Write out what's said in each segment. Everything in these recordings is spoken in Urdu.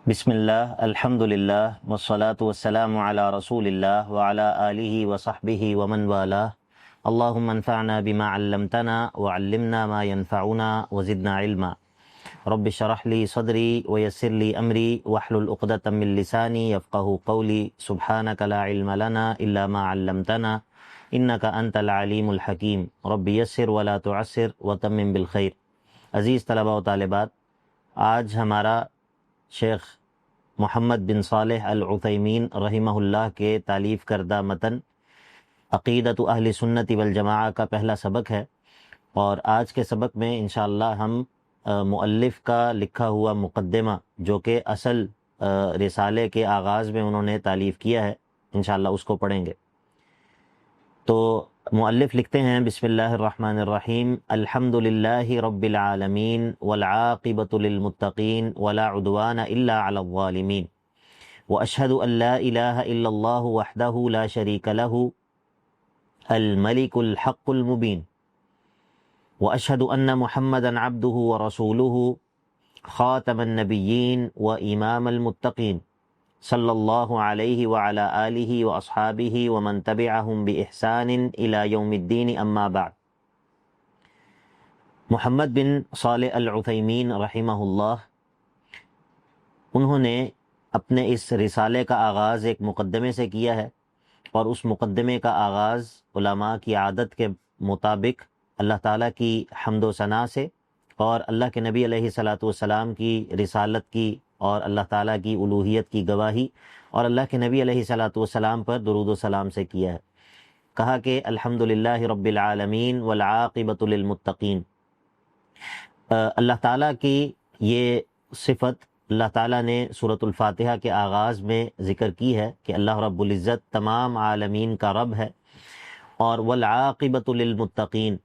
بسم اللہ الحمد للہ والصلاة والسلام علی رسول اللہ وعلی آلہ وصحبہ ومن والاه اللہم انفعنا بما علمتنا وعلمنا ما ينفعنا وزدنا علما رب اشرح لی صدری ویسر لی امری واحلل عقدۃ من لسانی یفقہوا قولی سبحانک لا علم لنا الا ما علمتنا انک انت العلیم الحکیم رب یسر ولا تعسر وتمم بالخیر۔ عزیز طلبہ و طالبات، آج ہمارا شیخ محمد بن صالح العثیمین رحمہ اللہ کے تالیف کردہ متن عقیدۃ اہل سنت والجماعہ کا پہلا سبق ہے، اور آج کے سبق میں انشاءاللہ ہم مؤلف کا لکھا ہوا مقدمہ جو کہ اصل رسالے کے آغاز میں انہوں نے تالیف کیا ہے، انشاءاللہ اس کو پڑھیں گے۔ تو مؤلف لکھتے ہیں بسم اللہ الرحمن الرحیم، الحمد للہ رب العالمین والعاقبۃ للمتقین ولا عدوان الا علی الظالمین واشہد ان لا الہ الا اللہ وحدہ لا شریک لہ الملک الحق المبین واشہد ان محمدا عبدہ ورسولہ خاتم النبیین وامام المتقین صلی اللہ علیہ وعلی آلہ واصحابہ ومن تبعہم بإحسان الی یوم الدین، اما بعد۔ محمد بن صالح العثیمین رحمہ اللہ، انہوں نے اپنے اس رسالے کا آغاز ایک مقدمے سے کیا ہے، اور اس مقدمے کا آغاز علماء کی عادت کے مطابق اللہ تعالیٰ کی حمد و ثنا سے، اور اللہ کے نبی علیہ الصلاۃ والسلام کی رسالت کی اور اللہ تعالیٰ کی الوہیت کی گواہی اور اللہ کے نبی علیہ الصلاۃ والسلام پر درود و سلام سے کیا ہے۔ کہا کہ الحمد للہ رب العالمین والعاقبۃ للمتقین، اللہ تعالیٰ کی یہ صفت اللہ تعالیٰ نے سورۃ الفاتحہ کے آغاز میں ذکر کی ہے کہ اللہ رب العزت تمام عالمین کا رب ہے، اور والعاقبۃ للمتقین،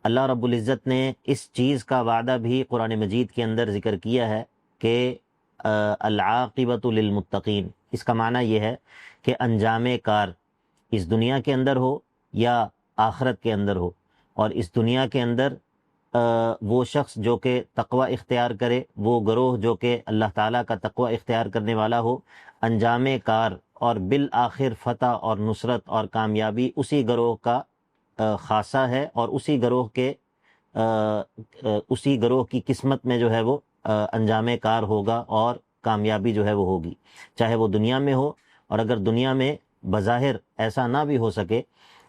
اللہ رب العزت نے اس چیز کا وعدہ بھی قرآن مجید کے اندر ذکر کیا ہے کہ العاقبۃ للمتقین، اس کا معنی یہ ہے کہ انجام کار اس دنیا کے اندر ہو یا آخرت کے اندر ہو، اور اس دنیا کے اندر وہ شخص جو کہ تقوی اختیار کرے، وہ گروہ جو کہ اللہ تعالیٰ کا تقوی اختیار کرنے والا ہو، انجام کار اور بالآخر فتح اور نصرت اور کامیابی اسی گروہ کا خاصہ ہے، اور اسی گروہ کی قسمت میں جو ہے وہ انجام کار ہوگا اور کامیابی جو ہے وہ ہوگی، چاہے وہ دنیا میں ہو، اور اگر دنیا میں بظاہر ایسا نہ بھی ہو سکے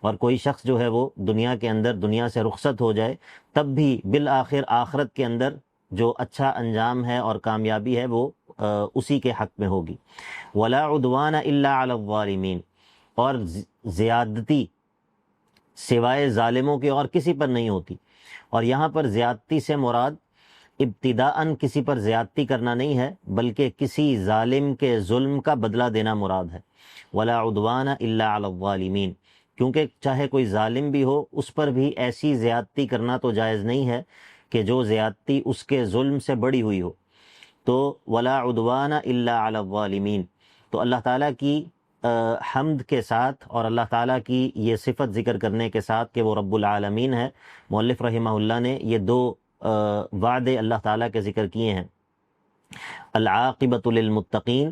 اور کوئی شخص جو ہے وہ دنیا کے اندر دنیا سے رخصت ہو جائے، تب بھی بالآخر آخرت کے اندر جو اچھا انجام ہے اور کامیابی ہے وہ اسی کے حق میں ہوگی۔ ولا عدوان الا علی الظالمین، اور زیادتی سوائے ظالموں کے اور کسی پر نہیں ہوتی، اور یہاں پر زیادتی سے مراد ابتداءً کسی پر زیادتی کرنا نہیں ہے، بلکہ کسی ظالم کے ظلم کا بدلہ دینا مراد ہے۔ ولا عدوان الا علی الظالمین، کیونکہ چاہے کوئی ظالم بھی ہو، اس پر بھی ایسی زیادتی کرنا تو جائز نہیں ہے کہ جو زیادتی اس کے ظلم سے بڑی ہوئی ہو۔ تو ولا عدوان الا علی الظالمین، تو اللہ تعالیٰ کی حمد کے ساتھ اور اللہ تعالیٰ کی یہ صفت ذکر کرنے کے ساتھ کہ وہ رب العالمین ہے، مؤلف رحمہ اللہ نے یہ دو وعدے اللہ تعالیٰ کے ذکر کیے ہیں، العاقبۃ للمتقین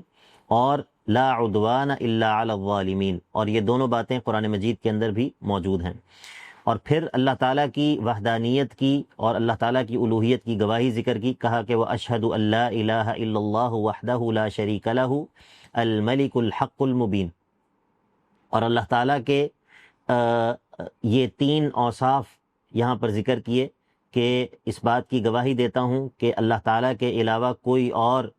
اور لا عدوان الا علی الظالمین، اور یہ دونوں باتیں قرآن مجید کے اندر بھی موجود ہیں۔ اور پھر اللہ تعالیٰ کی وحدانیت کی اور اللہ تعالیٰ کی الوہیت کی گواہی ذکر کی، کہا کہ وَأَشْهَدُ أَن لَّا إِلَٰهَ إِلَّا اللَّهُ وَحْدَهُ لَا شَرِيكَ لَهُ الْمَلِكُ الْحَقُّ الْمُبِينُ، اور اللہ تعالیٰ کے یہ تین اوصاف یہاں پر ذکر کیے کہ اس بات کی گواہی دیتا ہوں کہ اللہ تعالیٰ کے علاوہ کوئی اور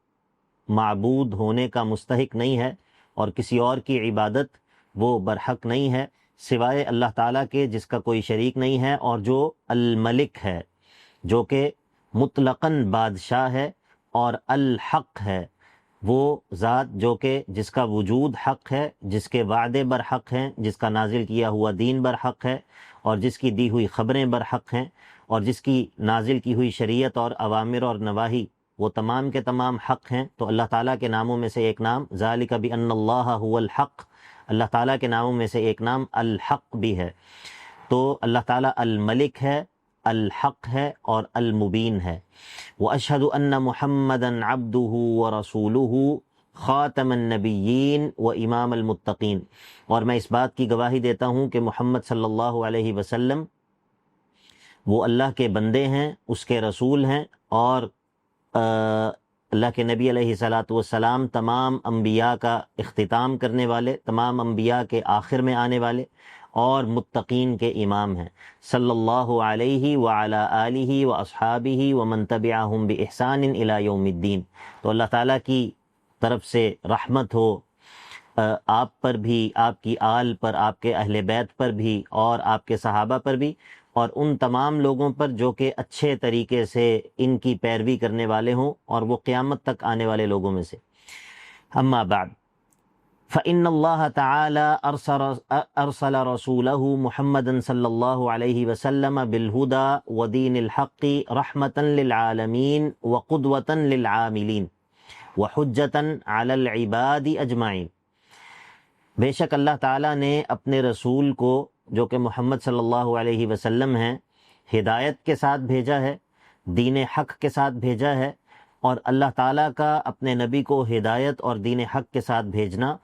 معبود ہونے کا مستحق نہیں ہے، اور کسی اور کی عبادت وہ برحق نہیں ہے سوائے اللہ تعالیٰ کے جس کا کوئی شریک نہیں ہے، اور جو الملک ہے، جو کہ مطلقاً بادشاہ ہے، اور الحق ہے، وہ ذات جو کہ جس کا وجود حق ہے، جس کے وعدے برحق ہیں، جس کا نازل کیا ہوا دین برحق ہے، اور جس کی دی ہوئی خبریں برحق ہیں، اور جس کی نازل کی ہوئی شریعت اور اوامر اور نواہی وہ تمام کے تمام حق ہیں۔ تو اللہ تعالیٰ کے ناموں میں سے ایک نام ذالک بأن اللہ هو الحق، اللہ تعالیٰ کے ناموں میں سے ایک نام الحق بھی ہے۔ تو اللہ تعالیٰ الملک ہے، الحق ہے اور المبین ہے۔ واشہد ان محمدا عبدہ ورسولہ خاتم النبیین و امام المتقین، اور میں اس بات کی گواہی دیتا ہوں کہ محمد صلی اللہ علیہ وسلم وہ اللہ کے بندے ہیں، اس کے رسول ہیں، اور اللہ کے نبی علیہ الصلاۃ والسلام تمام انبیاء کا اختتام کرنے والے، تمام انبیاء کے آخر میں آنے والے اور متقین کے امام ہیں، صلی اللہ علیہ وعلی آلہ واصحابہ ومن تبعہم باحسان الی یوم الدین۔ تو اللہ تعالیٰ کی طرف سے رحمت ہو آپ پر بھی، آپ کی آل پر، آپ کے اہل بیت پر بھی، اور آپ کے صحابہ پر بھی، اور ان تمام لوگوں پر جو کہ اچھے طریقے سے ان کی پیروی کرنے والے ہوں اور وہ قیامت تک آنے والے لوگوں میں سے۔ اما بعد، فإن الله تعالى أرسل رسوله محمدا صلی اللہ علیہ وسلم بالهدى ودین الحق رحمة للعالمین وقدوة للعاملین وحجة على العباد اجمعین۔ بے شک اللہ تعالیٰ نے اپنے رسول کو، جو کہ محمد صلی اللہ علیہ وسلم ہیں، ہدایت کے ساتھ بھیجا ہے، دین حق کے ساتھ بھیجا ہے، اور اللہ تعالیٰ کا اپنے نبی کو ہدایت اور دین حق کے ساتھ بھیجنا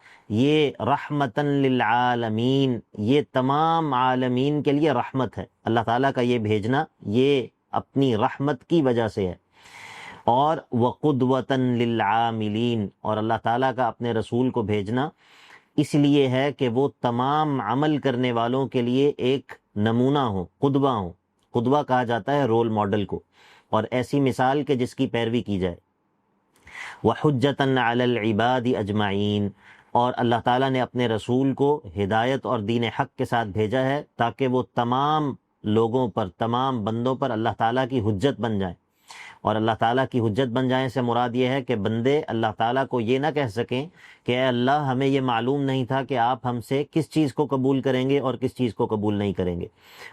یہ رحمتاً للعالمین، یہ تمام عالمین کے لیے رحمت ہے۔ اللہ تعالیٰ کا یہ بھیجنا یہ اپنی رحمت کی وجہ سے ہے۔ اور وقدوةً للعاملین، اور اللہ تعالیٰ کا اپنے رسول کو بھیجنا اس لیے ہے کہ وہ تمام عمل کرنے والوں کے لیے ایک نمونہ ہو، قدوہ ہو۔ قدوہ کہا جاتا ہے رول ماڈل کو، اور ایسی مثال کہ جس کی پیروی کی جائے۔ وحجة علی العباد اجمعین، اور اللہ تعالیٰ نے اپنے رسول کو ہدایت اور دین حق کے ساتھ بھیجا ہے تاکہ وہ تمام لوگوں پر، تمام بندوں پر اللہ تعالیٰ کی حجت بن جائیں۔ اور اللہ تعالیٰ کی حجت بن جائیں سے مراد یہ ہے کہ بندے اللہ تعالیٰ کو یہ نہ کہہ سکیں کہ اے اللہ ہمیں یہ معلوم نہیں تھا کہ آپ ہم سے کس چیز کو قبول کریں گے اور کس چیز کو قبول نہیں کریں گے،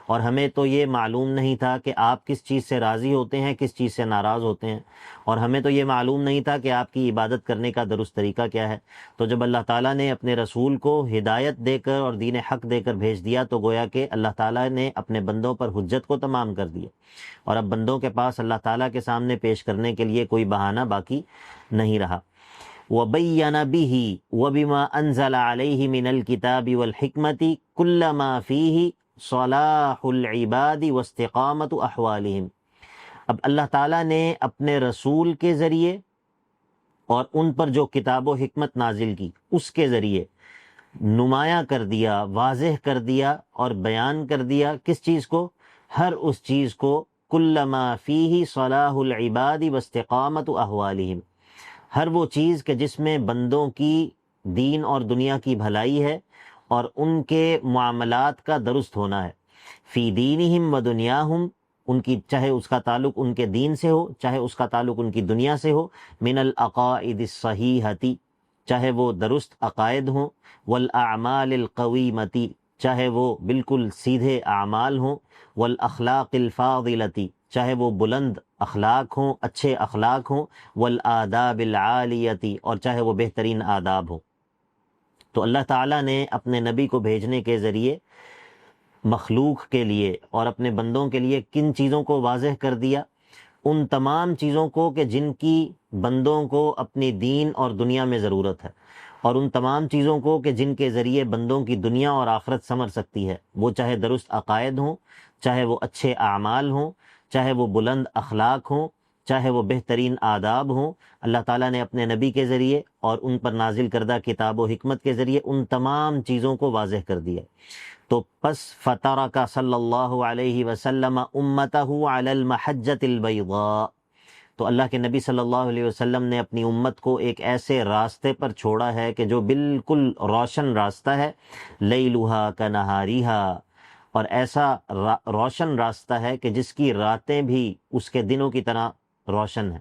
اور ہمیں تو یہ معلوم نہیں تھا کہ آپ کس چیز سے راضی ہوتے ہیں، کس چیز سے ناراض ہوتے ہیں، اور ہمیں تو یہ معلوم نہیں تھا کہ آپ کی عبادت کرنے کا درست طریقہ کیا ہے۔ تو جب اللہ تعالیٰ نے اپنے رسول کو ہدایت دے کر اور دین حق دے کر بھیج دیا تو گویا کہ اللہ تعالیٰ نے اپنے بندوں پر حجت کو تمام کر دیا، اور اب بندوں کے پاس اللہ تعالیٰ کے سامنے پیش کرنے کے لیے کوئی بہانہ باقی نہیں رہا۔ وَبَيَّنَ بِهِ وَبِمَا أَنزَلَ عَلَيْهِ مِنَ الْكِتَابِ وَالْحِكْمَةِ كُلَّ مَا فِيهِ صَلَاحُ الْعِبَادِ وَاسْتِقَامَةُ أَحْوَالِهِمْ۔ اب اللہ تعالیٰ نے اپنے رسول کے ذریعے اور ان پر جو کتاب و حکمت نازل کی اس کے ذریعے نمایاں کر دیا، واضح کر دیا اور بیان کر دیا کس چیز کو؟ ہر اس چیز کو، کل ما فیہ صلاح العباد واستقامت احوالہم، ہر وہ چیز کہ جس میں بندوں کی دین اور دنیا کی بھلائی ہے اور ان کے معاملات کا درست ہونا ہے، فی دینہم و دنیاہم، ان کی چاہے اس کا تعلق ان کے دین سے ہو، چاہے اس کا تعلق ان کی دنیا سے ہو، من العقائد الصحیحۃ، چاہے وہ درست عقائد ہوں، والاعمال القویمۃ، چاہے وہ بالکل سیدھے اعمال ہوں، والاخلاق الفاضلۃ، چاہے وہ بلند اخلاق ہوں، اچھے اخلاق ہوں، والآداب العالیۃ، اور چاہے وہ بہترین آداب ہوں۔ تو اللہ تعالیٰ نے اپنے نبی کو بھیجنے کے ذریعے مخلوق کے لیے اور اپنے بندوں کے لیے کن چیزوں کو واضح کر دیا؟ ان تمام چیزوں کو کہ جن کی بندوں کو اپنی دین اور دنیا میں ضرورت ہے، اور ان تمام چیزوں کو کہ جن کے ذریعے بندوں کی دنیا اور آخرت سنور سکتی ہے، وہ چاہے درست عقائد ہوں، چاہے وہ اچھے اعمال ہوں، چاہے وہ بلند اخلاق ہوں، چاہے وہ بہترین آداب ہوں۔ اللہ تعالیٰ نے اپنے نبی کے ذریعے اور ان پر نازل کردہ کتاب و حکمت کے ذریعے ان تمام چیزوں کو واضح کر دیا۔ تو پس فترک صلی اللہ علیہ وسلم امتہ علی المحجۃ البیضاء، تو اللہ کے نبی صلی اللہ علیہ وسلم نے اپنی امت کو ایک ایسے راستے پر چھوڑا ہے کہ جو بالکل روشن راستہ ہے، لیلھا کنہاریھا، اور ایسا روشن راستہ ہے کہ جس کی راتیں بھی اس کے دنوں کی طرح روشن ہیں،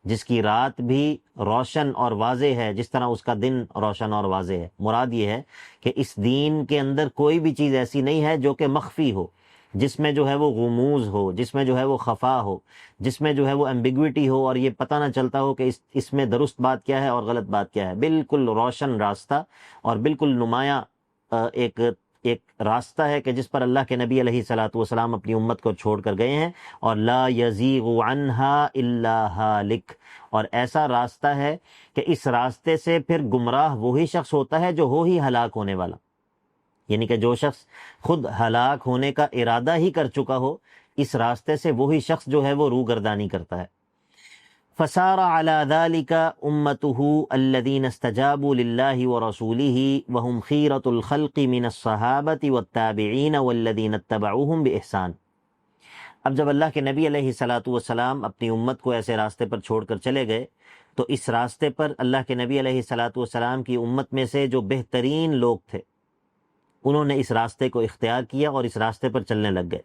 جس کی رات بھی روشن اور واضح ہے جس طرح اس کا دن روشن اور واضح ہے۔ مراد یہ ہے کہ اس دین کے اندر کوئی بھی چیز ایسی نہیں ہے جو کہ مخفی ہو، جس میں جو ہے وہ غموض ہو، جس میں جو ہے وہ خفا ہو، جس میں جو ہے وہ ایمبیگوٹی ہو اور یہ پتہ نہ چلتا ہو کہ اس میں درست بات کیا ہے اور غلط بات کیا ہے۔ بالکل روشن راستہ اور بالکل نمایاں ایک ایک راستہ ہے کہ جس پر اللہ کے نبی علیہ الصلوۃ والسلام اپنی امت کو چھوڑ کر گئے ہیں، اور لا یزیغ عنہا الا ہالک، اور ایسا راستہ ہے کہ اس راستے سے پھر گمراہ وہی شخص ہوتا ہے جو ہو ہی ہلاک ہونے والا، یعنی کہ جو شخص خود ہلاک ہونے کا ارادہ ہی کر چکا ہو، اس راستے سے وہی شخص جو ہے وہ روگردانی کرتا ہے۔ فسار على ذلك امته الذين استجابوا لله ورسوله وهم خيرة الخلق من الصحابة والتابعين والذين اتبعوهم بإحسان۔ اب جب اللہ کے نبی علیہ الصلوۃ والسلام اپنی امت کو ایسے راستے پر چھوڑ کر چلے گئے، تو اس راستے پر اللہ کے نبی علیہ الصلوۃ والسلام کی امت میں سے جو بہترین لوگ تھے، انہوں نے اس راستے کو اختیار کیا اور اس راستے پر چلنے لگ گئے۔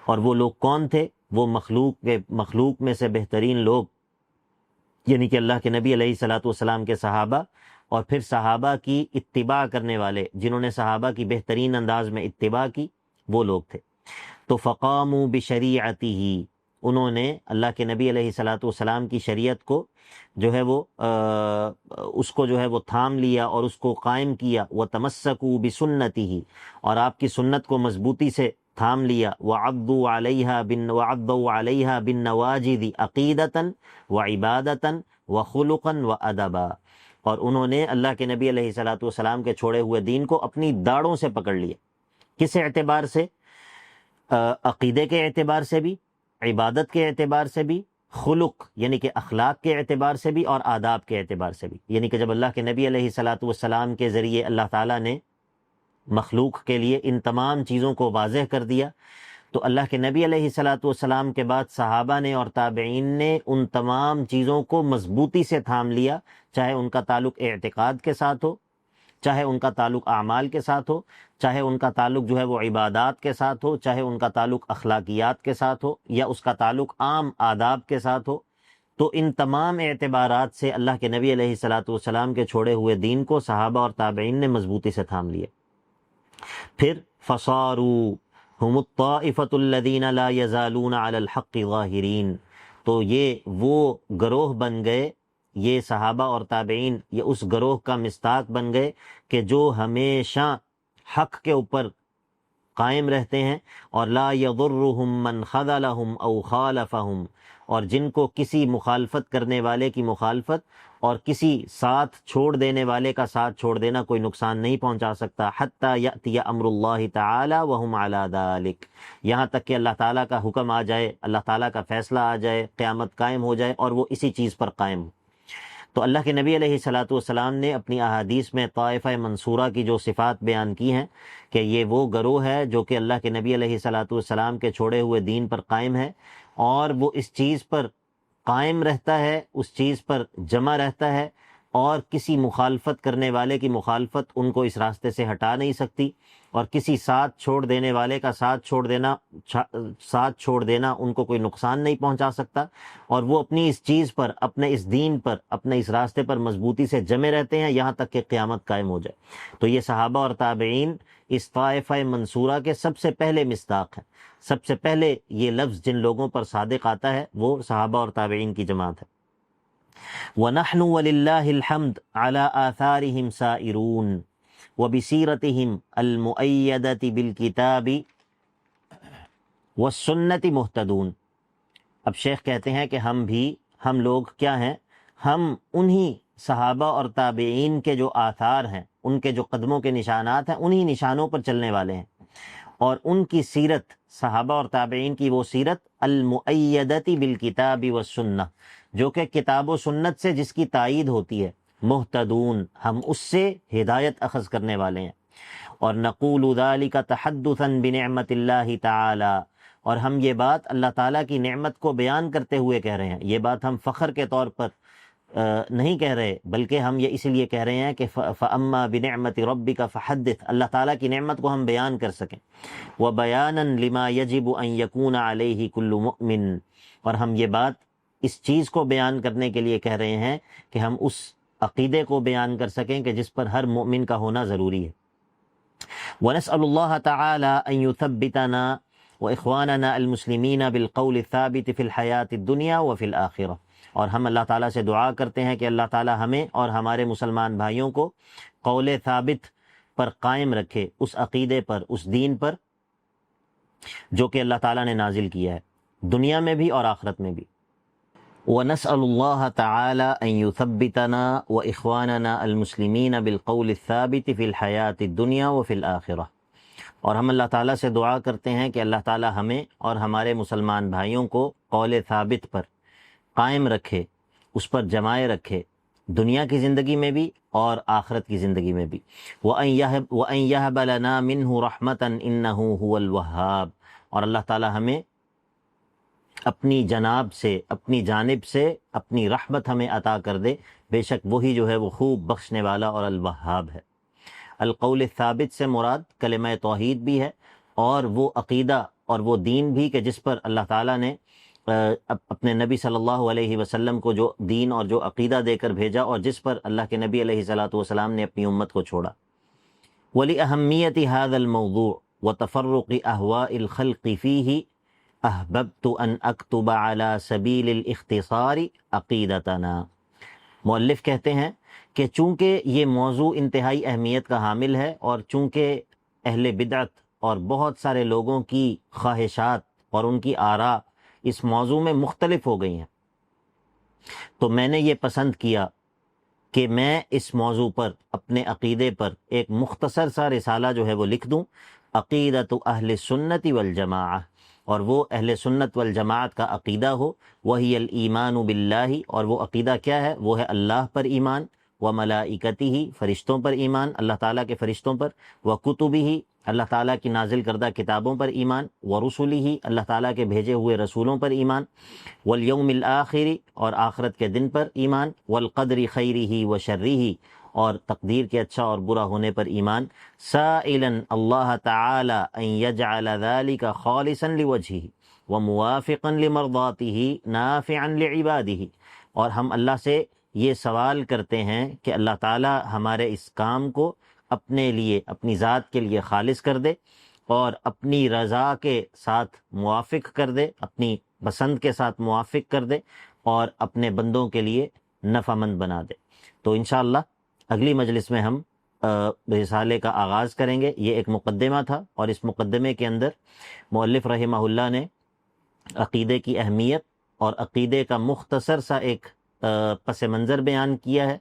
اور وہ لوگ کون تھے؟ وہ مخلوق میں سے بہترین لوگ، یعنی کہ اللہ کے نبی علیہ الصلوۃ والسلام کے صحابہ، اور پھر صحابہ کی اتباع کرنے والے جنہوں نے صحابہ کی بہترین انداز میں اتباع کی، وہ لوگ تھے۔ تو فقاموا بشریعتہ، انہوں نے اللہ کے نبی علیہ الصلوۃ والسلام کی شریعت کو جو ہے وہ اس کو جو ہے وہ تھام لیا اور اس کو قائم کیا، وتمسکوا بسنتہ، اور آپ کی سنت کو مضبوطی سے تھام لیا، وعضوا علیہا بالنواجذ عقیدۃ وعبادۃ وخلقا وادبا، اور انہوں نے اللہ کے نبی علیہ الصلوۃ والسلام کے چھوڑے ہوئے دین کو اپنی داڑھوں سے پکڑ لیا۔ کس اعتبار سے؟ عقیدے کے اعتبار سے بھی، عبادت کے اعتبار سے بھی، خلق یعنی کہ اخلاق کے اعتبار سے بھی، اور آداب کے اعتبار سے بھی۔ یعنی کہ جب اللہ کے نبی علیہ الصلوۃ والسلام کے ذریعے اللہ تعالیٰ نے مخلوق کے لیے ان تمام چیزوں کو واضح کر دیا، تو اللہ کے نبی علیہ الصلوۃ والسلام کے بعد صحابہ نے اور تابعین نے ان تمام چیزوں کو مضبوطی سے تھام لیا، چاہے ان کا تعلق اعتقاد کے ساتھ ہو، چاہے ان کا تعلق اعمال کے ساتھ ہو، چاہے ان کا تعلق جو ہے وہ عبادات کے ساتھ ہو، چاہے ان کا تعلق اخلاقیات کے ساتھ ہو، یا اس کا تعلق عام آداب کے ساتھ ہو۔ تو ان تمام اعتبارات سے اللہ کے نبی علیہ الصلوۃ والسلام کے چھوڑے ہوئے دین کو صحابہ اور تابعین نے مضبوطی سے تھام لیا۔ پھر فصاروا هم الطائفة الذين لا يزالون على الحق ظاہرین، تو یہ وہ گروہ بن گئے، یہ صحابہ اور تابعین یہ اس گروہ کا مصداق بن گئے کہ جو ہمیشہ حق کے اوپر قائم رہتے ہیں، اور لا يضرهم من خذلهم او خالفهم، اور جن کو کسی مخالفت کرنے والے کی مخالفت اور کسی ساتھ چھوڑ دینے والے کا ساتھ چھوڑ دینا کوئی نقصان نہیں پہنچا سکتا، حتی یأتی امر اللہ تعالی وهم علی ذلک، یہاں تک کہ اللہ تعالیٰ کا حکم آ جائے، اللہ تعالیٰ کا فیصلہ آ جائے، قیامت قائم ہو جائے اور وہ اسی چیز پر قائم ہو۔ تو اللہ کے نبی علیہ الصلوۃ والسلام نے اپنی احادیث میں طائفہ منصورہ کی جو صفات بیان کی ہیں کہ یہ وہ گروہ ہے جو کہ اللہ کے نبی علیہ الصلوۃ والسلام کے چھوڑے ہوئے دین پر قائم ہے، اور وہ اس چیز پر قائم رہتا ہے، اس چیز پر جمع رہتا ہے، اور کسی مخالفت کرنے والے کی مخالفت ان کو اس راستے سے ہٹا نہیں سکتی، اور کسی ساتھ چھوڑ دینے والے کا ساتھ چھوڑ دینا ان کو کوئی نقصان نہیں پہنچا سکتا، اور وہ اپنی اس چیز پر، اپنے اس دین پر، اپنے اس راستے پر مضبوطی سے جمے رہتے ہیں یہاں تک کہ قیامت قائم ہو جائے۔ تو یہ صحابہ اور تابعین اس طائفہ منصورہ کے سب سے پہلے مصداق ہیں، سب سے پہلے یہ لفظ جن لوگوں پر صادق آتا ہے وہ صحابہ اور تابعین کی جماعت ہے۔ وَنَحْنُ وَلِلَّهِ الْحَمْدُ عَلَىٰ آثَارِهِمْ سَائِرُونَ وَبِسِيرَتِهِمْ الْمُؤَيَّدَةِ بِالْكِتَابِ وَالسُّنَّةِ مُهْتَدُونَ۔ اب شیخ کہتے ہیں کہ ہم لوگ کیا ہیں؟ ہم انہی صحابہ اور تابعین کے جو آثار ہیں، ان کے جو قدموں کے نشانات ہیں، انہی نشانوں پر چلنے والے ہیں، اور ان کی سیرت، صحابہ اور تابعین کی وہ سیرت المؤیدۃ بالکتاب والسنہ، جو کہ کتاب و سنت سے جس کی تائید ہوتی ہے، مہتدون، ہم اس سے ہدایت اخذ کرنے والے ہیں۔ اور نقول ذلک تحدثا بنعمت اللہ تعالی، اور ہم یہ بات اللہ تعالیٰ کی نعمت کو بیان کرتے ہوئے کہہ رہے ہیں، یہ بات ہم فخر کے طور پر نہیں کہہ رہے، بلکہ ہم یہ اس لیے کہہ رہے ہیں کہ فَأَمَّا بِنِعْمَةِ رَبِّكَ فَحَدِّثْ، اللہ تعالیٰ کی نعمت کو ہم بیان کر سکیں، وَبَيَانًا لِمَا يَجِبُ أَن يَكُونَ عَلَيْهِ كُلُّ مُؤْمِن، اور ہم یہ بات اس چیز کو بیان کرنے کے لیے کہہ رہے ہیں کہ ہم اس عقیدے کو بیان کر سکیں کہ جس پر ہر مومن کا ہونا ضروری ہے۔ وَنَسْأَلُ اللَّهَ تَعَالَىٰ أَن يُثَبِّتَنَا وَإِخْوَانَنَا الْمُسْلِمِينَ بِالْقَوْلِ الثَّابِتِ فِي الْحَيَاةِ الدُّنْيَا وَفِي الْآخِرَةِ، اور ہم اللہ تعالیٰ سے دعا کرتے ہیں کہ اللہ تعالیٰ ہمیں اور ہمارے مسلمان بھائیوں کو قول ثابت پر قائم رکھے، اس عقیدے پر، اس دین پر جو کہ اللہ تعالیٰ نے نازل کیا ہے، دنیا میں بھی اور آخرت میں بھی۔ وَنَسْأَلُ اللَّهَ تَعَالَى أَن يُثَبِّتَنَا وَإِخْوَانَنَا الْمُسْلِمِينَ بِالْقَوْلِ الثَّابِتِ فِي الْحَيَاةِ الدُّنْيَا وَفِي الْآخِرَةِ، اور ہم اللہ تعالیٰ سے دعا کرتے ہیں کہ اللہ تعالیٰ ہمیں اور ہمارے مسلمان بھائیوں کو قول ثابت پر قائم رکھے، اس پر جمائے رکھے، دنیا کی زندگی میں بھی اور آخرت کی زندگی میں بھی۔ وَأَن يَهْبَ لَنَا مِنْهُ رَحْمَةً إِنَّهُ هُوَ الْوَهَّابُ، اور اللہ تعالیٰ ہمیں اپنی جناب سے، اپنی جانب سے اپنی رحمت ہمیں عطا کر دے، بے شک وہی جو ہے وہ خوب بخشنے والا اور الوہاب ہے۔ القول ثابت سے مراد کلمہ توحید بھی ہے، اور وہ عقیدہ اور وہ دین بھی کہ جس پر اللہ تعالیٰ نے اپنے نبی صلی اللہ علیہ وسلم کو جو دین اور جو عقیدہ دے کر بھیجا، اور جس پر اللہ کے نبی علیہ الصلاۃ والسلام نے اپنی امت کو چھوڑا۔ وَلِأَهَمِّيَّةِ هَذَا الْمَوْضُوعِ وَتَفَرُّقِ أَهْوَاءِ الْخَلْقِ فِيهِ احببت ان اکتب علی سبیل الاختصار عقیدتنا۔ مؤلف کہتے ہیں کہ چونکہ یہ موضوع انتہائی اہمیت کا حامل ہے، اور چونکہ اہل بدعت اور بہت سارے لوگوں کی خواہشات اور ان کی آراء اس موضوع میں مختلف ہو گئی ہیں، تو میں نے یہ پسند کیا کہ میں اس موضوع پر، اپنے عقیدے پر ایک مختصر سا رسالہ جو ہے وہ لکھ دوں، عقیدۃ اہل سنت والجماعہ، اور وہ اہل سنت والجماعت کا عقیدہ ہو، وہی الایمان باللہ، اور وہ عقیدہ کیا ہے؟ وہ ہے اللہ پر ایمان، وملائکتہ، فرشتوں پر ایمان، اللہ تعالیٰ کے فرشتوں پر، وکتبہ، اللہ تعالیٰ کی نازل کردہ کتابوں پر ایمان، ورسلہ، اللہ تعالیٰ کے بھیجے ہوئے رسولوں پر ایمان، والیوم الآخر، اور آخرت کے دن پر ایمان، والقدر خیرہ وشرہ، اور تقدیر کے اچھا اور برا ہونے پر ایمان، سائلا اللہ تعالی ان یجعل ذلک خالصا لوجہہ وموافقا لمرضاتہ نافعا لعبادہ، اور ہم اللہ سے یہ سوال کرتے ہیں کہ اللہ تعالی ہمارے اس کام کو اپنے لیے، اپنی ذات کے لیے خالص کر دے، اور اپنی رضا کے ساتھ موافق کر دے، اپنی پسند کے ساتھ موافق کر دے، اور اپنے بندوں کے لیے نفع مند بنا دے۔ تو انشاءاللہ اگلی مجلس میں ہم رسالے کا آغاز کریں گے۔ یہ ایک مقدمہ تھا، اور اس مقدمے کے اندر مؤلف رحمہ اللہ نے عقیدے کی اہمیت اور عقیدے کا مختصر سا ایک پس منظر بیان کیا ہے،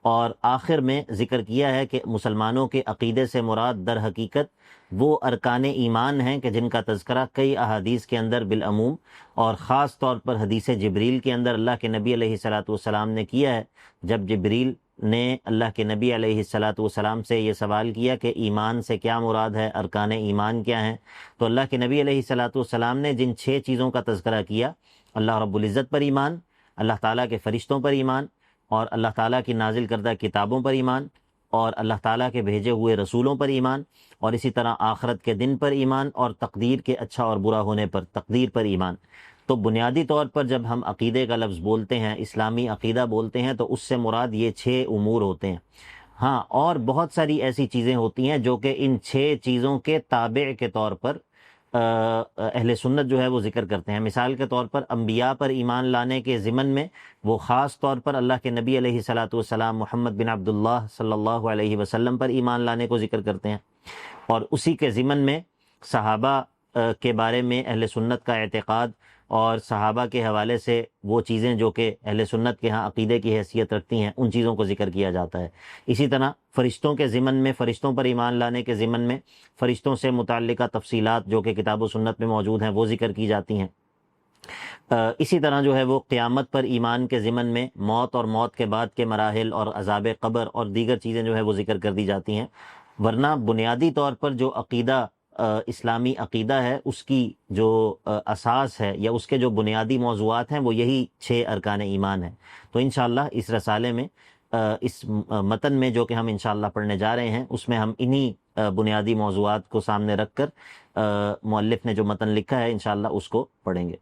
اور آخر میں ذکر کیا ہے کہ مسلمانوں کے عقیدے سے مراد در حقیقت وہ ارکان ایمان ہیں کہ جن کا تذکرہ کئی احادیث کے اندر بالعموم، اور خاص طور پر حدیث جبریل کے اندر اللہ کے نبی علیہ الصلاۃ والسلام نے کیا ہے۔ جب جبریل نے اللہ کے نبی علیہ الصلاۃ والسلام سے یہ سوال کیا کہ ایمان سے کیا مراد ہے، ارکان ایمان کیا ہیں، تو اللہ کے نبی علیہ الصلاۃ والسلام نے جن 6 چیزوں کا تذکرہ کیا، اللہ رب العزت پر ایمان، اللہ تعالیٰ کے فرشتوں پر ایمان، اور اللہ تعالیٰ کی نازل کردہ کتابوں پر ایمان، اور اللہ تعالیٰ کے بھیجے ہوئے رسولوں پر ایمان، اور اسی طرح آخرت کے دن پر ایمان، اور تقدیر کے اچھا اور برا ہونے پر، تقدیر پر ایمان۔ تو بنیادی طور پر جب ہم عقیدے کا لفظ بولتے ہیں، اسلامی عقیدہ بولتے ہیں، تو اس سے مراد یہ 6 امور ہوتے ہیں۔ ہاں، اور بہت ساری ایسی چیزیں ہوتی ہیں جو کہ ان 6 چیزوں کے تابع کے طور پر اہل سنت جو ہے وہ ذکر کرتے ہیں۔ مثال کے طور پر انبیاء پر ایمان لانے کے ضمن میں وہ خاص طور پر اللہ کے نبی علیہ الصلاۃ والسلام محمد بن عبداللہ صلی اللہ علیہ وسلم پر ایمان لانے کو ذکر کرتے ہیں، اور اسی کے ضمن میں صحابہ کے بارے میں اہل سنت کا اعتقاد، اور صحابہ کے حوالے سے وہ چیزیں جو کہ اہل سنت کے ہاں عقیدے کی حیثیت رکھتی ہیں، ان چیزوں کو ذکر کیا جاتا ہے۔ اسی طرح فرشتوں کے ضمن میں، فرشتوں پر ایمان لانے کے ضمن میں فرشتوں سے متعلقہ تفصیلات جو کہ کتاب و سنت میں موجود ہیں وہ ذکر کی جاتی ہیں۔ اسی طرح جو ہے وہ قیامت پر ایمان کے ضمن میں موت اور موت کے بعد کے مراحل اور عذاب قبر اور دیگر چیزیں جو ہے وہ ذکر کر دی جاتی ہیں۔ ورنہ بنیادی طور پر جو عقیدہ اسلامی عقیدہ ہے، اس کی جو اساس ہے یا اس کے جو بنیادی موضوعات ہیں وہ یہی 6 ارکان ایمان ہیں۔ تو انشاءاللہ اس رسالے میں، اس متن میں جو کہ ہم انشاءاللہ پڑھنے جا رہے ہیں، اس میں ہم انہی بنیادی موضوعات کو سامنے رکھ کر مؤلف نے جو متن لکھا ہے انشاءاللہ اس کو پڑھیں گے۔